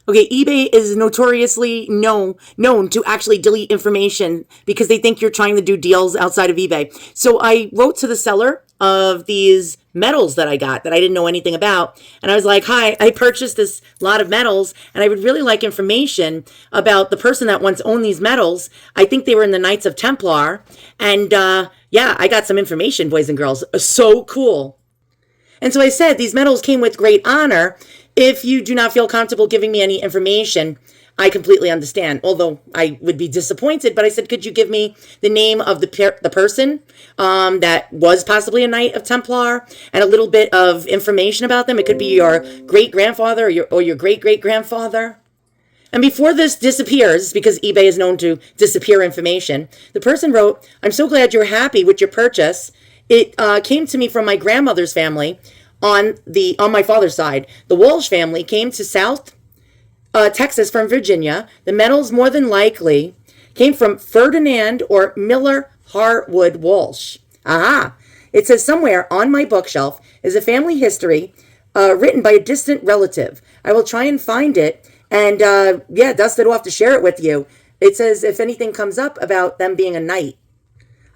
Okay, eBay is notoriously known to actually delete information because they think you're trying to do deals outside of eBay. So I wrote to the seller of these metals that I got that I didn't know anything about. And I was like, hi, I purchased this lot of metals and I would really like information about the person that once owned these metals. I think they were in the Knights of Templar. And yeah, I got some information, boys and girls. So cool. And so I said, these medals came with great honor. If you do not feel comfortable giving me any information, I completely understand. Although I would be disappointed, but I said, could you give me the name of the person that was possibly a Knight of Templar and a little bit of information about them? It could be your great-grandfather or your great-great-grandfather. And before this disappears, because eBay is known to disappear information, the person wrote, I'm so glad you're happy with your purchase. It came to me from my grandmother's family on my father's side. The Walsh family came to South Texas from Virginia. The metals more than likely came from Ferdinand or Miller Harwood Walsh. Aha! It says somewhere on my bookshelf is a family history written by a distant relative. I will try and find it and dust it off to share it with you. It says if anything comes up about them being a knight.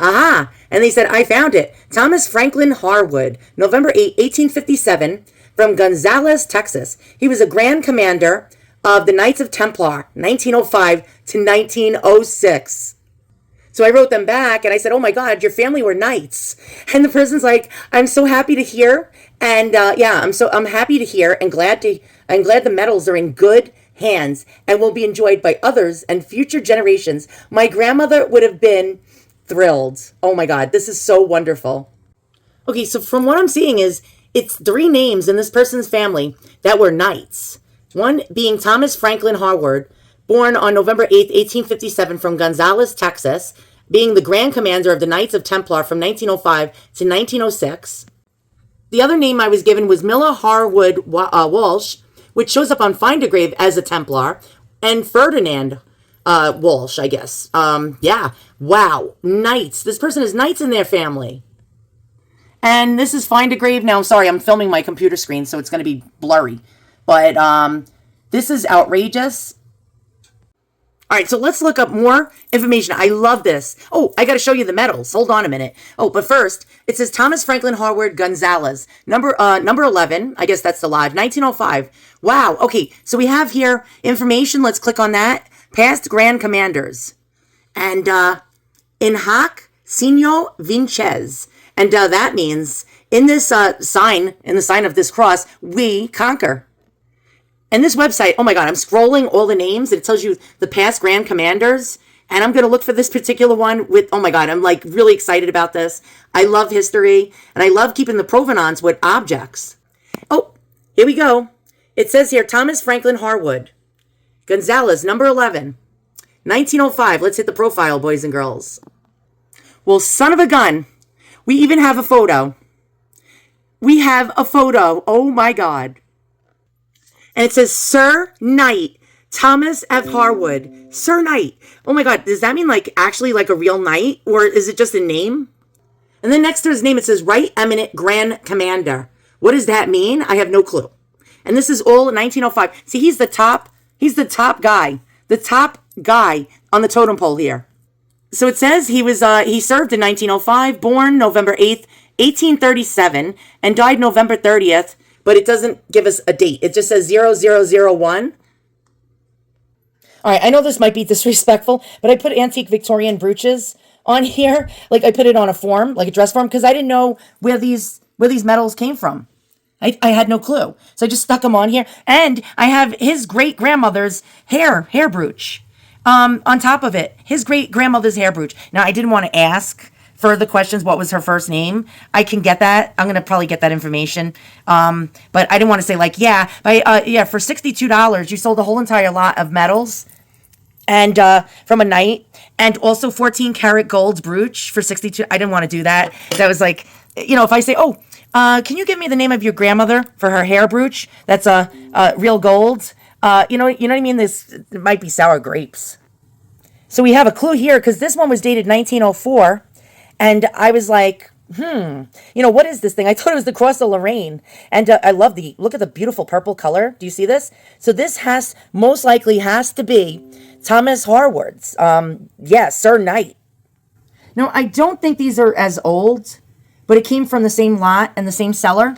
Aha! And they said, I found it. Thomas Franklin Harwood, November 8, 1857, from Gonzales, Texas. He was a Grand Commander of the Knights of Templar, 1905 to 1906. So I wrote them back and I said, oh my God, your family were knights. And the person's like, I'm so happy to hear. And I'm happy to hear and I'm glad the medals are in good hands and will be enjoyed by others and future generations. My grandmother would have been thrilled. Oh my God, this is so wonderful. Okay, so from what I'm seeing is it's 3 names in this person's family that were knights. One being Thomas Franklin Harwood, born on November 8th, 1857 from Gonzales, Texas, being the Grand Commander of the Knights of Templar from 1905 to 1906. The other name I was given was Miller Harwood Walsh, which shows up on Find a Grave as a Templar, and Ferdinand Walsh, I guess. Wow. Knights. This person has knights in their family. And this is Find a Grave. Now, I'm sorry, I'm filming my computer screen, so it's going to be blurry. But this is outrageous. All right, so let's look up more information. I love this. Oh, I got to show you the medals. Hold on a minute. Oh, but first, it says Thomas Franklin Harwood Gonzales, number 11. I guess that's the live, 1905. Wow. Okay, so we have here information. Let's click on that. Past Grand Commanders. And in hoc signo vinces. And that means in this sign, in the sign of this cross, we conquer. And this website, oh my God, I'm scrolling all the names. It tells you the past Grand Commanders. And I'm going to look for this particular one with, oh my God, I'm like really excited about this. I love history. And I love keeping the provenance with objects. Oh, here we go. It says here, Thomas Franklin Harwood. Gonzales, number 11. 1905. Let's hit the profile, boys and girls. Well, son of a gun. We even have a photo. We have a photo. Oh my God. And it says Sir Knight Thomas F. Harwood. Sir Knight. Oh my God. Does that mean like actually like a real knight? Or is it just a name? And then next to his name it says Right Eminent Grand Commander. What does that mean? I have no clue. And this is all in 1905. See, he's the top guy. The top guy on the totem pole here. So it says he served in 1905, born November 8th, 1837, and died November 30th, but it doesn't give us a date. It just says 0001. All right, I know this might be disrespectful, but I put antique Victorian brooches on here. Like I put it on a form, like a dress form, because I didn't know where these medals came from. I had no clue. So I just stuck them on here. And I have his great-grandmother's hair brooch on top of it. His great-grandmother's hair brooch. Now, I didn't want to ask further questions. What was her first name? I can get that. I'm going to probably get that information. But I didn't want to say like, for $62, you sold a whole entire lot of medals and from a knight. And also 14 karat gold brooch for $62. I didn't want to do that. That was like, if I say, can you give me the name of your grandmother for her hair brooch? That's real gold. You know what I mean? This might be sour grapes. So we have a clue here because this one was dated 1904. And I was like, What is this thing? I thought it was the cross of Lorraine. And I love look at the beautiful purple color. Do you see this? So this most likely has to be Thomas Harwood's. Yeah, Sir Knight. No, I don't think these are as old, but it came from the same lot and the same seller.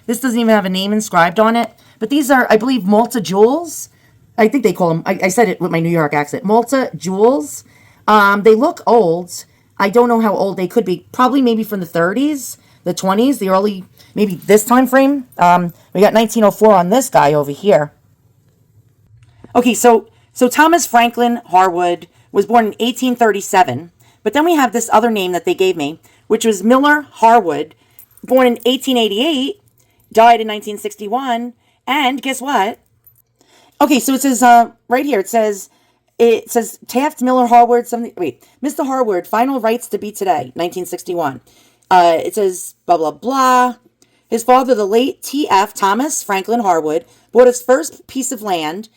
This doesn't even have a name inscribed on it. But these are, I believe, Malta jewels. I think they call them, I said it with my New York accent, Malta jewels. They look old. I don't know how old they could be. Probably maybe from the 30s, the 20s, the early, maybe this time frame. We got 1904 on this guy over here. Okay, so Thomas Franklin Harwood was born in 1837. But then we have this other name that they gave me, which was Miller Harwood, born in 1888, died in 1961. And guess what? Okay, so it says right here, it says Taft Miller Harwood, Mr. Harwood, final rights to be today, 1961. It says blah, blah, blah. His father, the late T.F. Thomas Franklin Harwood, bought his first piece of land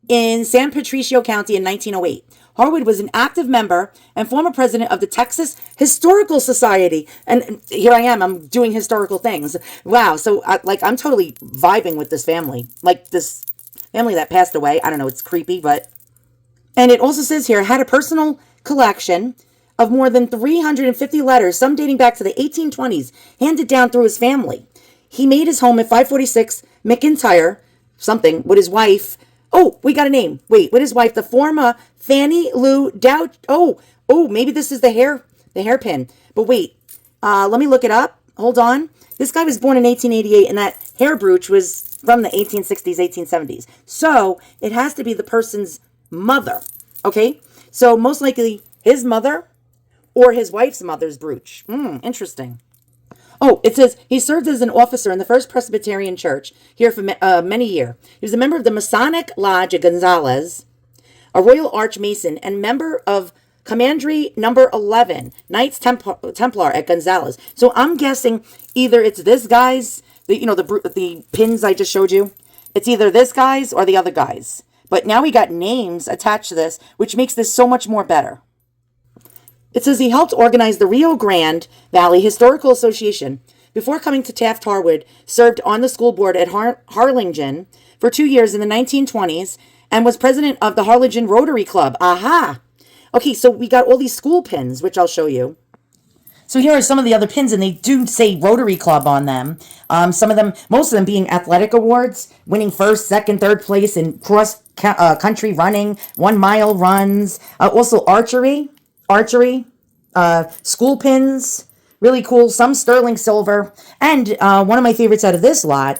in San Patricio County in 1908. Harwood was an active member and former president of the Texas Historical Society. And here I am, I'm doing historical things. Wow, so I'm totally vibing with this family. Like this family that passed away. I don't know, it's creepy, but... And it also says here, had a personal collection of more than 350 letters, some dating back to the 1820s, handed down through his family. He made his home at 546 McIntyre, with his wife. Oh, we got a name. Wait, with his wife, the former Fannie Lou Dow. Oh, maybe this is the hairpin. But wait, let me look it up. Hold on. This guy was born in 1888, and that hair brooch was from the 1860s, 1870s. So it has to be the person's mother. Okay? So most likely his mother or his wife's mother's brooch. Interesting. Oh, it says he served as an officer in the First Presbyterian Church here for many years. He was a member of the Masonic Lodge at Gonzales, a Royal Arch Mason, and member of Commandery Number 11, Knights Templar at Gonzales. So I'm guessing either it's this guy's, the pins I just showed you. It's either this guy's or the other guy's. But now we got names attached to this, which makes this so much more better. It says he helped organize the Rio Grande Valley Historical Association. Before coming to Taft Harwood, served on the school board at Harlingen for 2 years in the 1920s and was president of the Harlingen Rotary Club. Aha! Okay, so we got all these school pins, which I'll show you. So here are some of the other pins, and they do say Rotary Club on them. Most of them being athletic awards, winning first, second, third place in cross country running, 1 mile runs, also archery, school pins, really cool, some sterling silver. And one of my favorites out of this lot,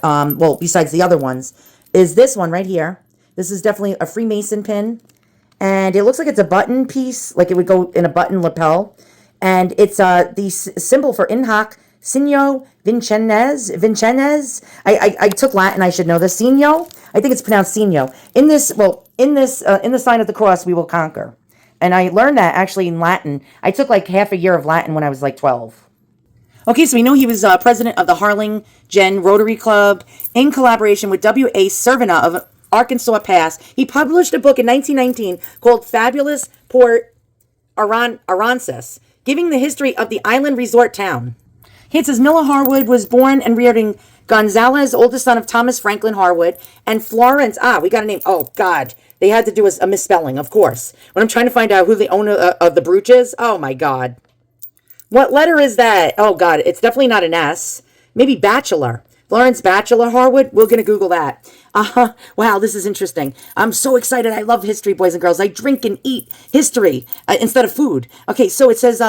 besides the other ones, is this one right here. This is definitely a Freemason pin. And it looks like it's a button piece, like it would go in a button lapel. And it's the symbol for in hoc signo Vincennes. I took Latin, I should know this. Signo, I think it's pronounced signo. In the sign of the cross, we will conquer. And I learned that actually in Latin. I took like half a year of Latin when I was like 12. Okay, so we know he was president of the Harlingen Rotary Club in collaboration with W.A. Cervena of Arkansas Pass. He published a book in 1919 called Fabulous Port Aransas, giving the history of the island resort town. It says Miller Harwood was born and reared in Gonzales, oldest son of Thomas Franklin Harwood, and Florence. We got a name. Oh, God. They had to do a misspelling, of course. When I'm trying to find out who the owner of the brooch is, oh, my God. What letter is that? Oh, God. It's definitely not an S. Maybe Bachelor. Florence Bachelor Harwood. We're going to Google that. Wow, this is interesting. I'm so excited. I love history, boys and girls. I drink and eat history instead of food. Okay, so it says,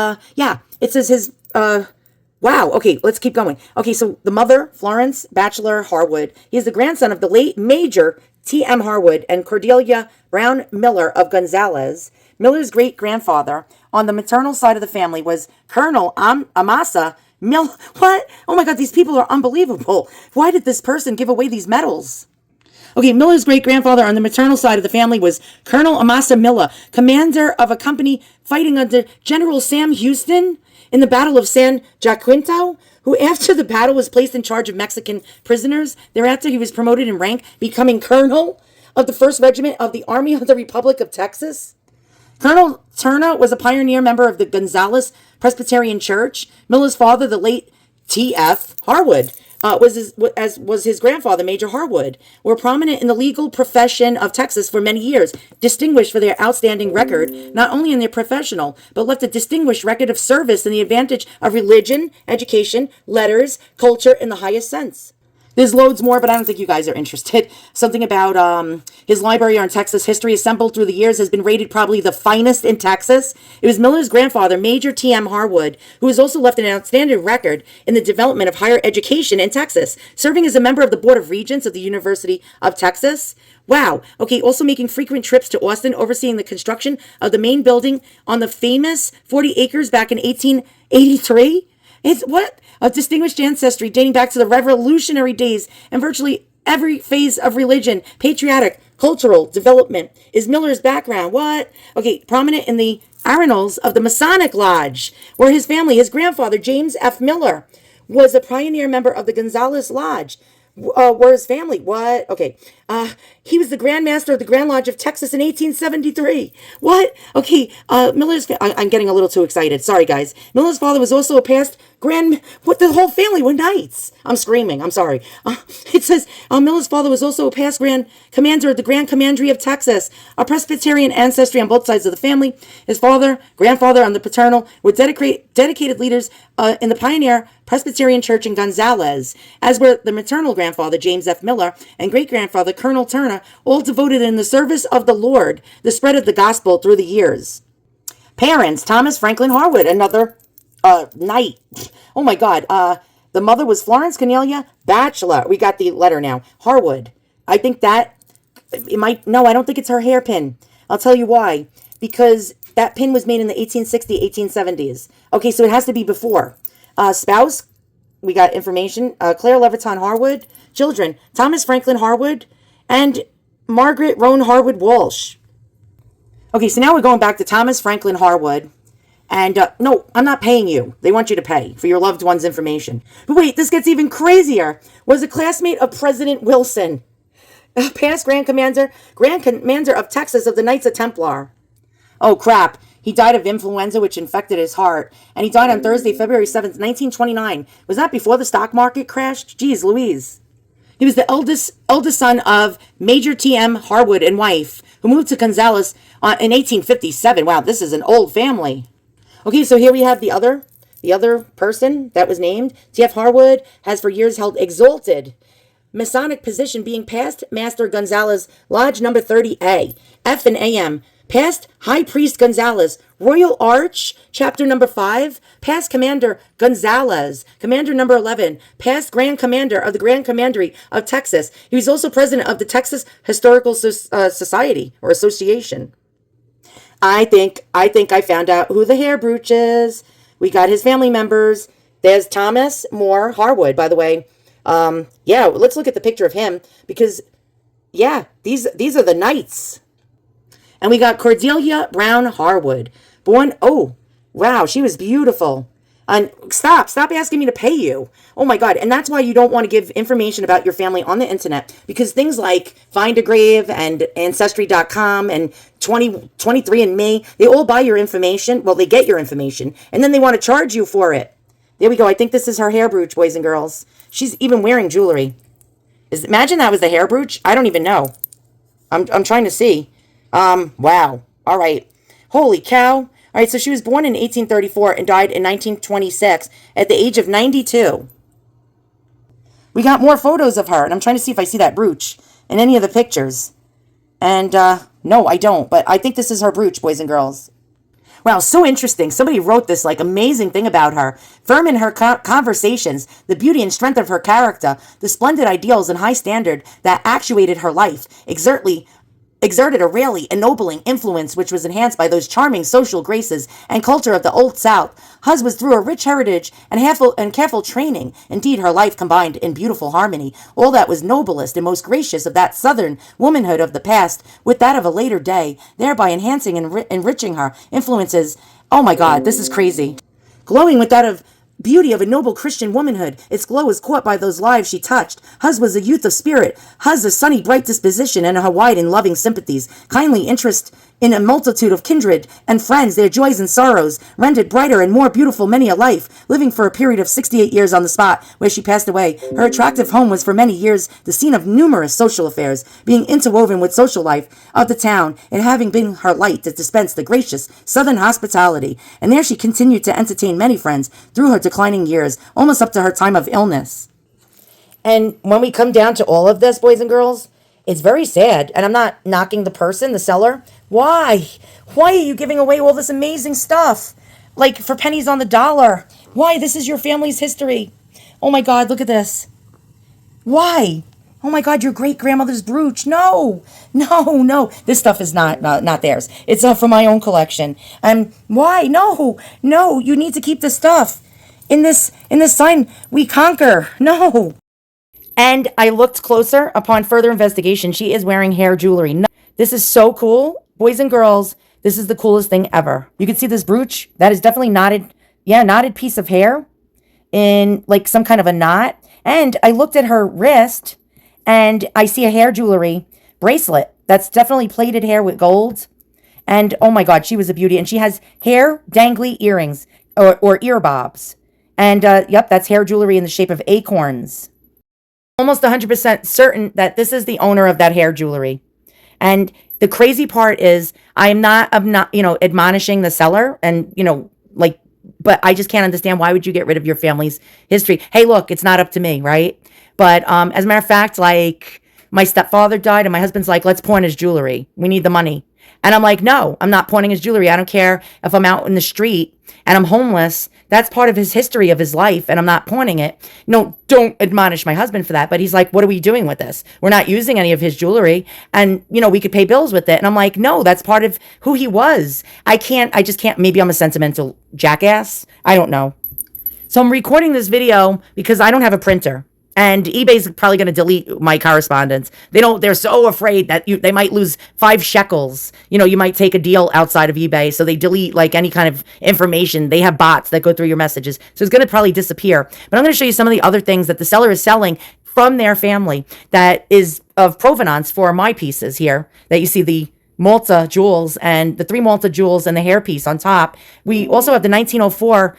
it says his, wow. Okay, let's keep going. Okay, so the mother, Florence Bachelor Harwood, he is the grandson of the late Major T.M. Harwood and Cordelia Brown Miller of Gonzales. Miller's great-grandfather on the maternal side of the family was Colonel Amasa What? Oh my God, these people are unbelievable. Why did this person give away these medals? Okay, Miller's great-grandfather on the maternal side of the family was Colonel Amasa Miller, commander of a company fighting under General Sam Houston in the Battle of San Jacinto, who after the battle was placed in charge of Mexican prisoners. Thereafter, he was promoted in rank, becoming colonel of the 1st Regiment of the Army of the Republic of Texas. Colonel Turner was a pioneer member of the Gonzales Presbyterian Church. Miller's father, the late T.F. Harwood, was his grandfather, Major Harwood, were prominent in the legal profession of Texas for many years, distinguished for their outstanding record, not only in their professional, but left a distinguished record of service in the advantage of religion, education, letters, culture in the highest sense. There's loads more, but I don't think you guys are interested. Something about his library on Texas history assembled through the years has been rated probably the finest in Texas. It was Miller's grandfather, Major T.M. Harwood, who has also left an outstanding record in the development of higher education in Texas, serving as a member of the Board of Regents of the University of Texas. Wow. Okay, also making frequent trips to Austin, overseeing the construction of the main building on the famous 40 acres back in 1883. It's what? A distinguished ancestry dating back to the revolutionary days and virtually every phase of religion, patriotic, cultural development is Miller's background. What? Okay, prominent in the annals of the Masonic Lodge, where his family, his grandfather, James F. Miller, was a pioneer member of the Gonzales Lodge. Were his family? What? Okay. He was the Grand Master of the Grand Lodge of Texas in 1873. What? Okay. I'm getting a little too excited. Sorry, guys. Miller's father was also a past what, the whole family were knights. I'm screaming. I'm sorry. It says, Miller's father was also a past Grand Commander of the Grand Commandery of Texas, a Presbyterian ancestry on both sides of the family. His father, grandfather on the paternal were dedicated leaders in the pioneer Presbyterian Church in Gonzales, as were the maternal grandfather, James F. Miller, and great-grandfather, Colonel Turner, all devoted in the service of the Lord, the spread of the gospel through the years. Parents, Thomas Franklin Harwood, another knight. Oh my God. The mother was Florence Cornelia Bachelor. We got the letter now. Harwood. I think that it might, no, I don't think it's her hairpin. I'll tell you why. Because that pin was made in the 1860s, 1870s. Okay, so it has to be before. Spouse, we got information. Claire Leviton Harwood. Children, Thomas Franklin Harwood and Margaret Roan Harwood Walsh. Okay, so now we're going back to Thomas Franklin Harwood. And no, I'm not paying you. They want you to pay for your loved one's information. But wait, this gets even crazier. Was a classmate of President Wilson, past Grand Commander of Texas of the Knights of Templar. Oh crap. He died of influenza, which infected his heart. And he died on Thursday, February 7th, 1929. Was that before the stock market crashed? Jeez Louise. He was the eldest son of Major T.M. Harwood and wife, who moved to Gonzales in 1857. Wow, this is an old family. Okay, so here we have the other person that was named. T.F. Harwood has for years held exalted Masonic position, being past Master Gonzales, Lodge number 30A, F and AM, past High Priest Gonzales, Royal Arch, Chapter number 5, past Commander Gonzales, Commander number 11, past Grand Commander of the Grand Commandery of Texas. He was also president of the Texas Historical Society or Association. I think I found out who the hair brooch is. We got his family members. There's Thomas Moore Harwood, by the way. Yeah, let's look at the picture of him because, yeah, these are the knights. And we got Cordelia Brown Harwood, born. Oh, wow, she was beautiful. And stop asking me to pay you. Oh my God. And that's why you don't want to give information about your family on the internet, because things like Find a Grave and Ancestry.com and 23andMe, they all buy your information. Well, they get your information and then they want to charge you for it. There we go. I think this is her hair brooch, boys and girls. She's even wearing jewelry. Imagine that was the hair brooch. I don't even know. I'm trying to see. Wow. All right. Holy cow. All right, so she was born in 1834 and died in 1926 at the age of 92. We got more photos of her, and I'm trying to see if I see that brooch in any of the pictures. And, no, I don't, but I think this is her brooch, boys and girls. Wow, so interesting. Somebody wrote this, amazing thing about her. Firm in her conversations, the beauty and strength of her character, the splendid ideals and high standard that actuated her life, exerted a really ennobling influence which was enhanced by those charming social graces and culture of the Old South. Hers was through a rich heritage and careful training. Indeed, her life combined in beautiful harmony all that was noblest and most gracious of that Southern womanhood of the past with that of a later day, thereby enhancing and enriching her influences. Oh my God, this is crazy. Glowing with that of beauty of a noble Christian womanhood. Its glow was caught by those lives she touched. Hers was a youth of spirit. Hers a sunny, bright disposition, and her wide and loving sympathies, kindly interest in a multitude of kindred and friends, their joys and sorrows, rendered brighter and more beautiful many a life. Living for a period of 68 years on the spot where she passed away, her attractive home was for many years the scene of numerous social affairs, being interwoven with social life of the town, and having been her light that dispensed the gracious southern hospitality. And there she continued to entertain many friends through her declining years, almost up to her time of illness. And when we come down to all of this, boys and girls, it's very sad. And I'm not knocking the person, the seller. Why? Why are you giving away all this amazing stuff? Like for pennies on the dollar. Why? This is your family's history. Oh my God, look at this. Why? Oh my God, your great grandmother's brooch. No, no, no. This stuff is not theirs. It's from my own collection. And why? No, no. You need to keep this stuff. In this sign, we conquer. No. And I looked closer upon further investigation. She is wearing hair jewelry. No, this is so cool, boys and girls. This is the coolest thing ever. You can see this brooch. That is definitely knotted. Yeah, knotted piece of hair in like some kind of a knot. And I looked at her wrist. And I see a hair jewelry bracelet that's definitely plaited hair with gold. And oh my God, she was a beauty. And she has hair dangly earrings or ear bobs. And yep, that's hair jewelry in the shape of acorns. Almost 100% certain that this is the owner of that hair jewelry. And the crazy part is I'm not, admonishing the seller and, but I just can't understand why would you get rid of your family's history? Hey, look, it's not up to me, right? But as a matter of fact, like my stepfather died and my husband's like, let's pawn his jewelry. We need the money. And I'm like, no, I'm not pawning his jewelry. I don't care if I'm out in the street and I'm homeless. That's part of his history of his life and I'm not pawning it. No, don't admonish my husband for that. But he's like, what are we doing with this? We're not using any of his jewelry and, we could pay bills with it. And I'm like, no, that's part of who he was. I just can't. Maybe I'm a sentimental jackass. I don't know. So I'm recording this video because I don't have a printer. And eBay's probably going to delete my correspondence. They're so afraid that they might lose 5 shekels. You might take a deal outside of eBay. So they delete like any kind of information. They have bots that go through your messages. So it's going to probably disappear. But I'm going to show you some of the other things that the seller is selling from their family that is of provenance for my pieces here that you see the Malta jewels and the 3 Malta jewels and the hairpiece on top. We also have the 1904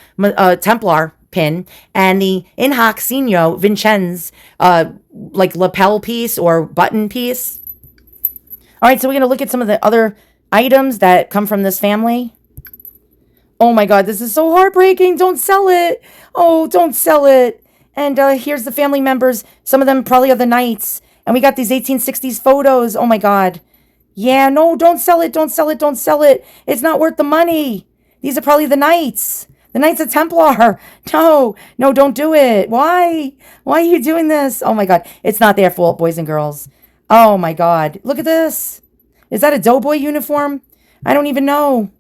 Templar pin and the In Hoc Signo Vincennes like lapel piece or button piece. All right, so we're going to look at some of the other items that come from this family. Oh my God, this is so heartbreaking. Don't sell it. Oh, don't sell it. And here's the family members. Some of them probably are the knights. And we got these 1860s photos. Oh my God. Yeah, no, don't sell it. Don't sell it. Don't sell it. It's not worth the money. These are probably the knights. The Knights of Templar. No, don't do it. Why? Why are you doing this? Oh my God. It's not their fault, boys and girls. Oh my God. Look at this. Is that a doughboy uniform? I don't even know.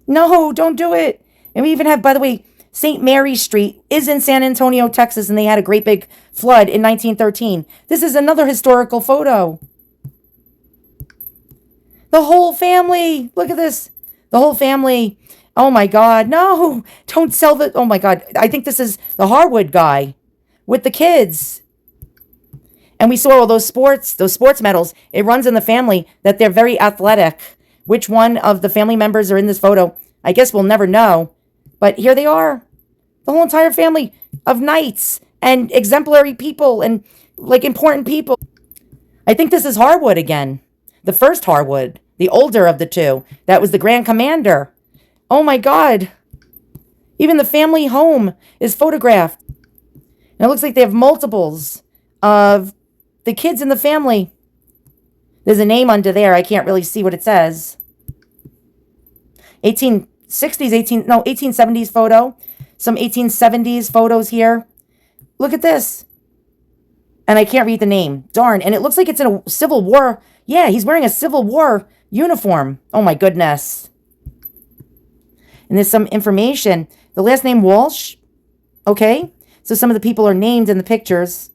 No, don't do it. And we even have, by the way, St. Mary Street is in San Antonio, Texas, and they had a great big flood in 1913. This is another historical photo. The whole family. Look at this. The whole family. Oh my God. No, don't sell the. Oh my God. I think this is the Harwood guy with the kids. And we saw all those sports medals. It runs in the family that they're very athletic. Which one of the family members are in this photo? I guess we'll never know. But here they are. The whole entire family of knights and exemplary people and like important people. I think this is Harwood again. The first Harwood. The older of the two. That was the Grand Commander. Oh my God. Even the family home is photographed. And it looks like they have multiples of the kids in the family. There's a name under there. I can't really see what it says. 1870s photo. Some 1870s photos here. Look at this. And I can't read the name. Darn. And it looks like it's in a Civil War. Yeah, he's wearing a Civil War uniform. Oh my goodness. And there's some information. The last name Walsh. Okay. So some of the people are named in the pictures.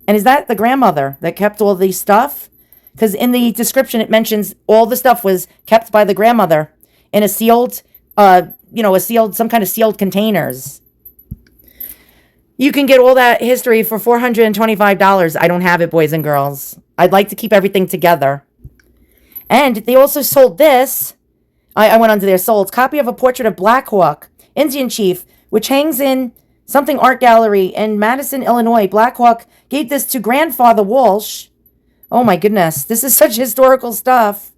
And is that the grandmother that kept all the stuff? Because in the description it mentions all the stuff was kept by the grandmother in a sealed some kind of sealed containers. You can get all that history for $425. I don't have it, boys and girls. I'd like to keep everything together. And they also sold this. I went under there, sold. Copy of a portrait of Black Hawk, Indian chief, which hangs in something art gallery in Madison, Illinois. Black Hawk gave this to grandfather Walsh. Oh my goodness. This is such historical stuff.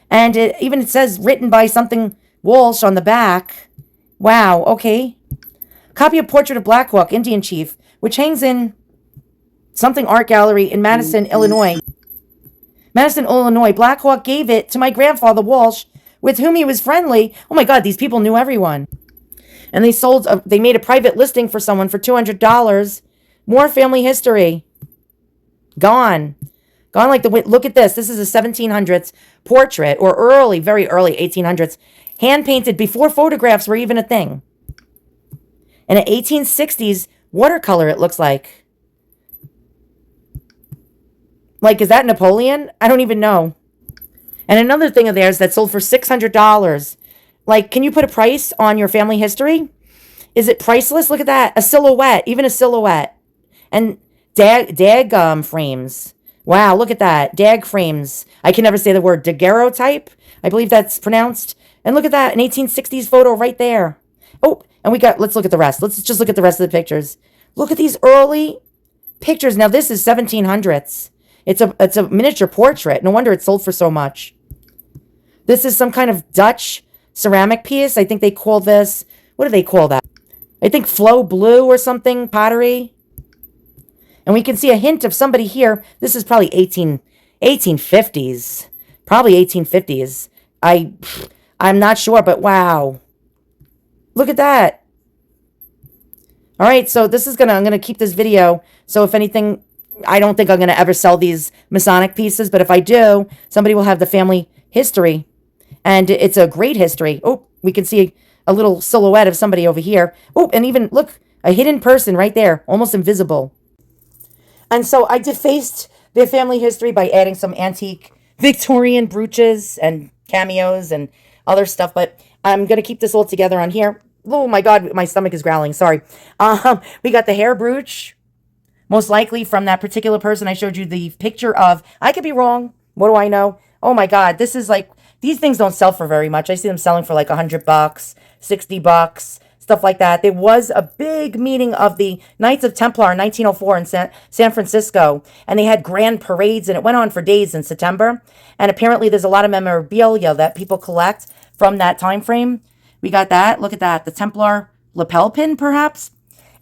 And it says written by something Walsh on the back. Wow. Okay. Copy of portrait of Black Hawk, Indian chief, which hangs in something art gallery in Madison, Illinois. Madison, Illinois. Black Hawk gave it to my grandfather Walsh, with whom he was friendly. Oh my God, these people knew everyone. And they made a private listing for someone for $200. More family history. Gone. Gone like the wind. Look at this. This is a 1700s portrait, or very early 1800s. Hand painted before photographs were even a thing. And an 1860s watercolor, it looks like. Like, is that Napoleon? I don't even know. And another thing of theirs that sold for $600. Like, can you put a price on your family history? Is it priceless? Look at that. A silhouette. Even a silhouette. And dag frames. Wow, look at that. Dag frames. I can never say the word. Daguerreotype. I believe that's pronounced. And look at that. An 1860s photo right there. Oh, and let's look at the rest. Let's just look at the rest of the pictures. Look at these early pictures. Now, this is 1700s. It's a miniature portrait. No wonder it sold for so much. This is some kind of Dutch ceramic piece. I think they call this, what do they call that? I think flow blue or something, pottery. And we can see a hint of somebody here. This is probably 1850s. Probably 1850s. I'm not sure, but wow. Look at that. All right, so I'm gonna keep this video. So if anything, I don't think I'm gonna ever sell these Masonic pieces, but if I do, somebody will have the family history. And it's a great history. Oh, we can see a little silhouette of somebody over here. Oh, and even, look, a hidden person right there, almost invisible. And so I defaced their family history by adding some antique Victorian brooches and cameos and other stuff, but I'm going to keep this all together on here. Oh my God, my stomach is growling. Sorry. We got the hair brooch, most likely from that particular person I showed you the picture of. I could be wrong. What do I know? Oh my God, this is like, these things don't sell for very much. I see them selling for like $100, $60, stuff like that. There was a big meeting of the Knights of Templar in 1904 in San Francisco, and they had grand parades, and it went on for days in September. And apparently there's a lot of memorabilia that people collect from that time frame. We got that. Look at that. The Templar lapel pin, perhaps.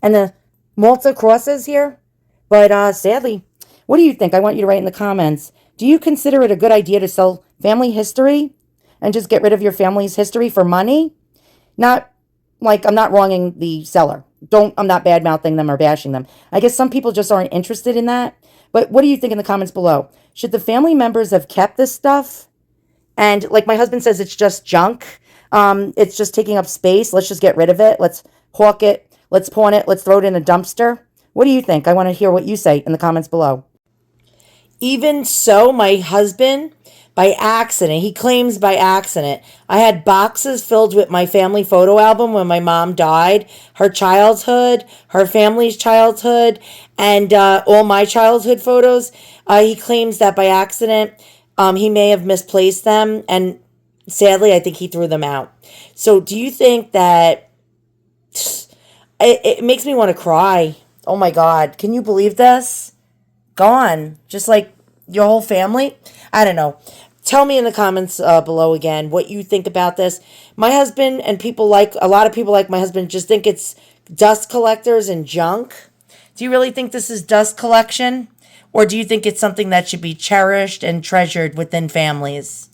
And the Malta crosses here. But sadly, what do you think? I want you to write in the comments. Do you consider it a good idea to sell family history and just get rid of your family's history for money? Not like I'm not wronging the seller. I'm not bad-mouthing them or bashing them. I guess some people just aren't interested in that. But what do you think in the comments below? Should the family members have kept this stuff? And like my husband says, it's just junk. It's just taking up space. Let's just get rid of it. Let's hawk it. Let's pawn it. Let's throw it in a dumpster. What do you think? I want to hear what you say in the comments below. Even so, my husband, by accident, he claims by accident, I had boxes filled with my family photo album when my mom died, her childhood, her family's childhood, and all my childhood photos. He claims that by accident, he may have misplaced them, and sadly, I think he threw them out. So do you think that it makes me want to cry? Oh my God, can you believe this? Gone. Just like your whole family? I don't know. Tell me in the comments below again what you think about this. My husband and a lot of people like my husband just think it's dust collectors and junk. Do you really think this is dust collection? Or do you think it's something that should be cherished and treasured within families?